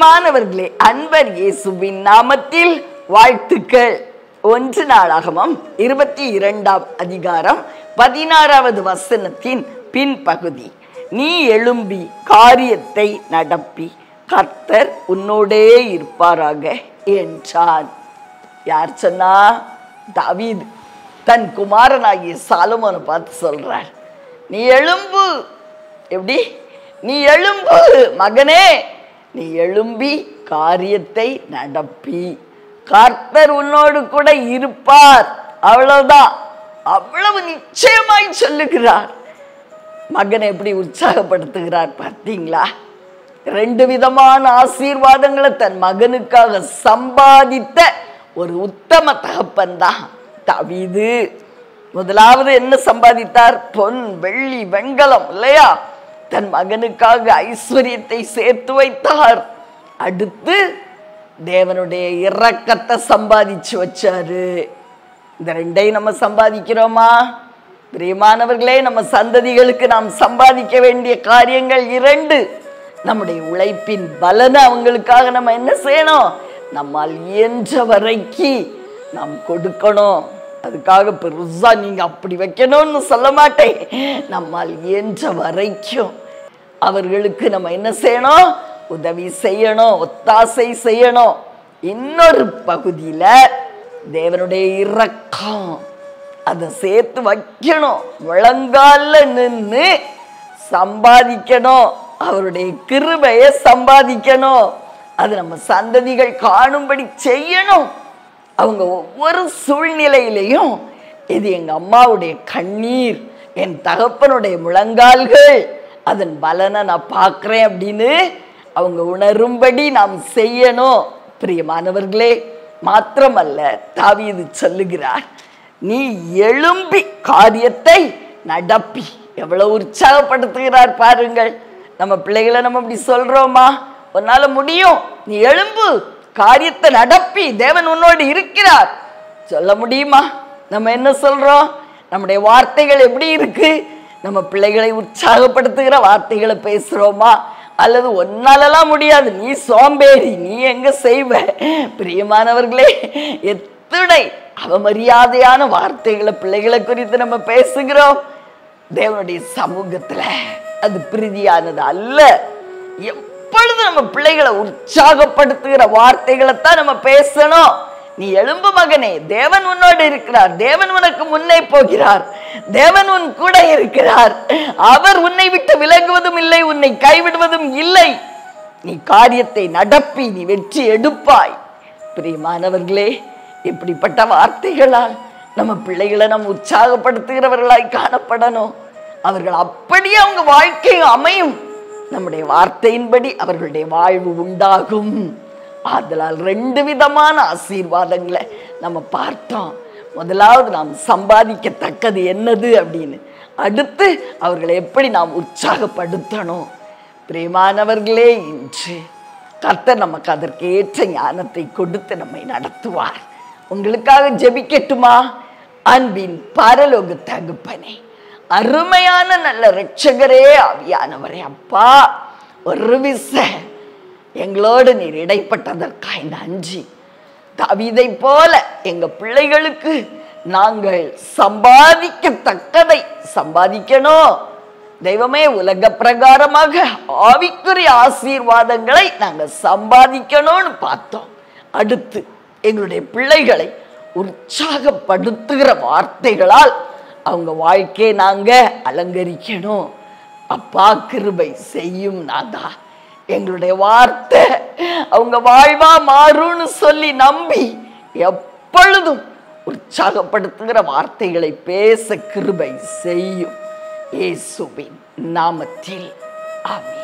பிரியமானவர்களே, அன்பர் இயேசுவின் நாமத்தில் வாழ்த்துக்கள். 1 நாளாகமம் 22ஆம் அதிகாரம் 16வது வசனத்தின் பின்பகுதி. நீ எழும்பி காரியத்தை நடப்பி, கர்த்தர் உன்னோடே இருப்பாராக என்றான். யார் சொன்னா? தாவீது தன் குமாரனாகிய சாலமோனை பார்த்து சொல்றார், நீ எழும்பு. எப்படி? நீ எழும்பு மகனே, நீ எழும்பி காரியத்தை நடப்பி, கர்த்தர் உன்னோடு கூட இருப்பார். அவ்வளவுதான், அவ்வளவு நிச்சயமாய் சொல்லுகிறார். மகனை எப்படி உற்சாகப்படுத்துகிறார் பார்த்தீங்களா? 2 விதமான ஆசீர்வாதங்களை தன் மகனுக்காக சம்பாதித்த ஒரு உத்தம தகப்பன் தான் தாவீது. முதலாவது என்ன சம்பாதித்தார்? பொன், வெள்ளி, வெண்கலம், இல்லையா? தன் மகனுக்காக ஐஸ்வர்யத்தை சேர்த்து வைத்தார். அடுத்து தேவனுடைய இரக்கத்தை சம்பாதிச்சு வச்சாரு. இந்த 2ஐயும் நம்ம சம்பாதிக்கிறோமா? பிரியமானவர்களே, நம்ம சந்ததிகளுக்கு நாம் சம்பாதிக்க வேண்டிய காரியங்கள் 2. நம்முடைய உழைப்பின் பலனை அவங்களுக்காக நம்ம என்ன செய்யணும்? நம்மால் இயன்ற வரைக்கும் நாம் கொடுக்கணும். அதுக்காக பெருசா நீங்க அப்படி வைக்கணும்னு சொல்ல மாட்டேன். நம்மால் இயன்ற வரைக்கும் அவர்களுக்கு நம்ம என்ன செய்யணும்? உதவி செய்யணும், ஒத்தாசை செய்யணும். இன்னொரு பகுதியில தேவனுடைய இரக்கம், அதை சேர்த்து வைக்கணும். முழங்கால நின்று சம்பாதிக்கணும், அவருடைய கிருபையை சம்பாதிக்கணும். அது நம்ம சந்ததிகள் காணும்படி செய்யணும். அவங்க ஒவ்வொரு சூழ்நிலையிலையும் இது எங்க அம்மாவுடைய கண்ணீர், என் தகப்பனுடைய முழங்கால்கள், அதன் பலனை நான் பார்க்கிறேன் அப்படின்னு அவங்க உணரும்படி நாம் செய்யணும். பிரியமானவர்களே, மாத்திரமல்ல, தாவீது சொல்லுகிறார், நீ எழும்பி காரியத்தை நடப்பி. எவ்வளவு உற்சாகப்படுத்துகிறார் பாருங்கள். நம்ம பிள்ளைகளை நம்ம இப்படி சொல்றோமா? உன்னால முடியும், நீ எழும்பு காரியத்தை நடப்பி, தேவன் உன்னோடு இருக்கிறார். சொல்ல முடியுமா? நம்ம என்ன சொல்றோம்? நம்முடைய வார்த்தைகள் எப்படி இருக்கு? நம்ம பிள்ளைகளை உற்சாகப்படுத்துகிற வார்த்தைகளை பேசுறோமா? அல்லது ஒன்னாலலாம் முடியாது, நீ சோம்பேறி, நீ எங்க செய்வ? பிரியமானவர்களே, எத்தனை அவமரியாதையான வார்த்தைகளை பிள்ளைகளை குறித்து நம்ம பேசுகிறோம். தேவனுடைய சமூகத்துல அது பிரீதியானது அல்ல. எப்பொழுது நம்ம பிள்ளைகளை உற்சாகப்படுத்துகிற வார்த்தைகளை தான் நம்ம பேசணும். நீ எழும்பு மகனே, தேவன் உன்னோடு இருக்கிறார், தேவன் உனக்கு முன்னே போகிறார், தேவன் உன் கூட இருக்கிறார், அவர் உன்னை விட்டு விலகுவதும் இல்லை, உன்னை கைவிடுவதும் இல்லை. நீ காரியத்தை நடப்பி, நீ வெற்றி எடுப்பாய். பிரியமானவர்களே, இப்படிப்பட்ட வார்த்தைகளால் நம்ம பிள்ளைகளை நம்ம உற்சாகப்படுத்துகிறவர்களாய் காணப்படணும். அவர்கள் அப்படியே அவங்க வாழ்க்கை அமையும். நம்முடைய வார்த்தையின்படி அவர்களுடைய வாழ்வு உண்டாகும். ஆதலால் 2 விதமான ஆசீர்வாதங்களை நம்ம பார்த்தோம். முதலாவது, நாம் சம்பாதிக்கத்தக்கது என்னது அப்படின்னு. அடுத்து, அவர்களை எப்படி நாம் உற்சாகப்படுத்தணும். பிரியமானவர்களே, இன்று கர்த்தர் நமக்கு அதற்கு ஏற்ற ஞானத்தை கொடுத்து நம்மை நடத்துவார். உங்களுக்காக ஜெபிக்கட்டுமா? அன்பின் பரலோக தகப்பனே, அருமையான நல்ல இரட்சகரே, ஆவியானவரே, அப்பா, ஒரு விசை எங்களோடு நீர் இடைப்பட்டதற்காய் நன்றி. தாவீதை போல எங்க பிள்ளைகளுக்கு நாங்கள் சம்பாதிக்கத்தக்கதை சம்பாதிக்கணும். தெய்வமே, உலக பிரகாரமாக ஆவிக்குரிய ஆசீர்வாதங்களை நாங்கள் சம்பாதிக்கணும்னு பார்த்தோம். அடுத்து, எங்களுடைய பிள்ளைகளை உற்சாகப்படுத்துகிற வார்த்தைகளால் அவங்க வாழ்க்கையை நாங்க அலங்கரிக்கணும். அப்பா, கிருபை செய்யும் நாதா. எங்களுடைய வார்த்தை அவங்க வாழ்வா மாறும்னு சொல்லி நம்பி எப்பொழுதும் உற்சாகப்படுத்துகிற வார்த்தைகளை பேச கிருபை செய்யும். இயேசுவின் நாமத்தில் ஆமென்.